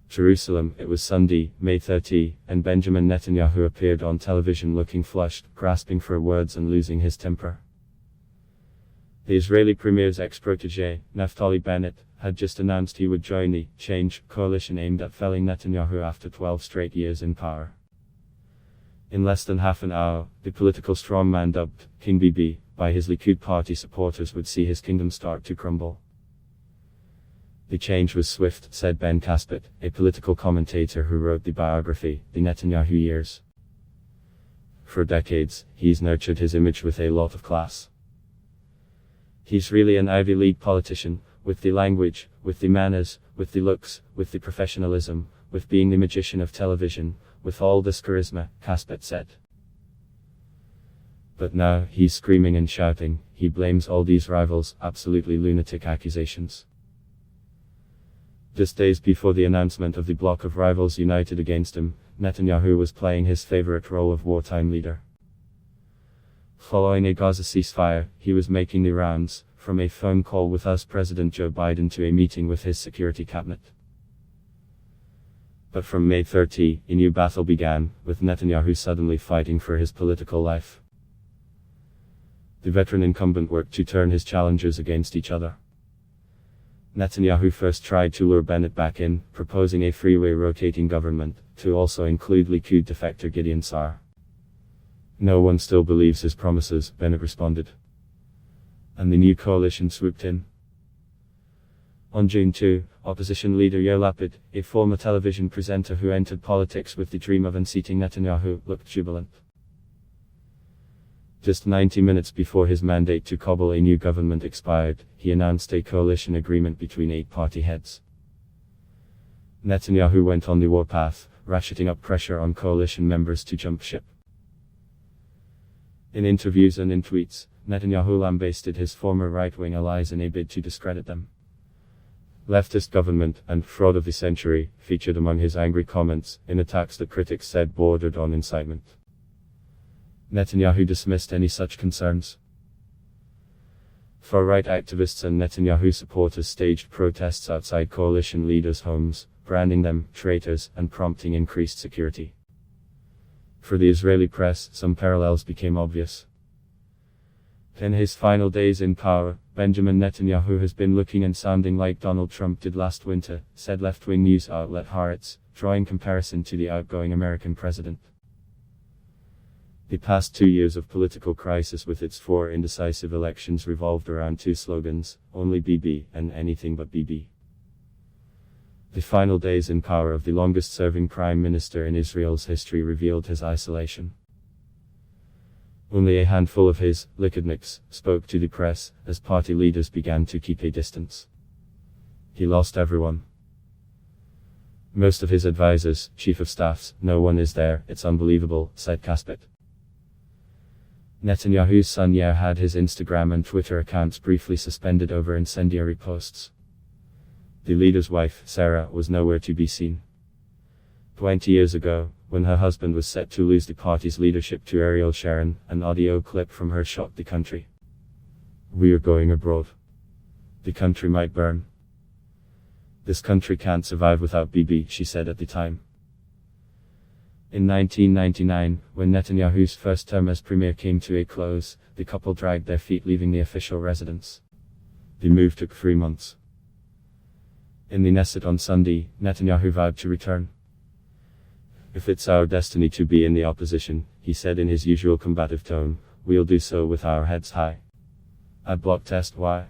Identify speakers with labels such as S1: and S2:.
S1: Jerusalem. It was Sunday, May 30, and Benjamin Netanyahu appeared on television looking flushed, grasping for words and losing his temper. The Israeli premier's ex-protege, Naftali Bennett, had just announced he would join the Change coalition aimed at felling Netanyahu after 12 straight years in power. In less than half an hour, the political strongman dubbed King Bibi by his Likud party supporters would see his kingdom start to crumble. The change was swift, said Ben Caspet, a political commentator who wrote the biography, The Netanyahu Years. For decades, he's nurtured his image with a lot of class. He's really an Ivy League politician, with the language, with the manners, with the looks, with the professionalism, with being the magician of television, with all this charisma, Caspet said. But now, he's screaming and shouting, he blames all these rivals, absolutely lunatic accusations. Just days before the announcement of the bloc of rivals united against him, Netanyahu was playing his favorite role of wartime leader. Following a Gaza ceasefire, he was making the rounds, from a phone call with US President Joe Biden to a meeting with his security cabinet. But from May 30, a new battle began, with Netanyahu suddenly fighting for his political life. The veteran incumbent worked to turn his challengers against each other. Netanyahu first tried to lure Bennett back in, proposing a three-way rotating government, to also include Likud defector Gideon Sa'ar. No one still believes his promises, Bennett responded. And the new coalition swooped in. On June 2, opposition leader Yair Lapid, a former television presenter who entered politics with the dream of unseating Netanyahu, looked jubilant. Just 90 minutes before his mandate to cobble a new government expired, he announced a coalition agreement between 8 party heads. Netanyahu went on the warpath, ratcheting up pressure on coalition members to jump ship. In interviews and in tweets, Netanyahu lambasted his former right-wing allies in a bid to discredit them. Leftist government and fraud of the century featured among his angry comments, in attacks that critics said bordered on incitement. Netanyahu dismissed any such concerns. Far-right activists and Netanyahu supporters staged protests outside coalition leaders' homes, branding them traitors and prompting increased security. For the Israeli press, some parallels became obvious. In his final days in power, Benjamin Netanyahu has been looking and sounding like Donald Trump did last winter, said left-wing news outlet Haaretz, drawing comparison to the outgoing American president. The past 2 years of political crisis with its 4 indecisive elections revolved around 2 slogans, only Bibi, and anything but Bibi. The final days in power of the longest-serving prime minister in Israel's history revealed his isolation. Only a handful of his likud spoke to the press, as party leaders began to keep a distance. He lost everyone. Most of his advisors, chief of staffs, no one is there, it's unbelievable, said Caspet. Netanyahu's son Yair had his Instagram and Twitter accounts briefly suspended over incendiary posts. The leader's wife, Sarah, was nowhere to be seen. 20 years ago, when her husband was set to lose the party's leadership to Ariel Sharon, an audio clip from her shocked the country. "We are going abroad. The country might burn. This country can't survive without Bibi," she said at the time. In 1999, when Netanyahu's first term as premier came to a close, the couple dragged their feet leaving the official residence. The move took 3 months. In the Knesset on Sunday, Netanyahu vowed to return. "If it's our destiny to be in the opposition," he said in his usual combative tone, "we'll do so with our heads high." Ad block test. Why?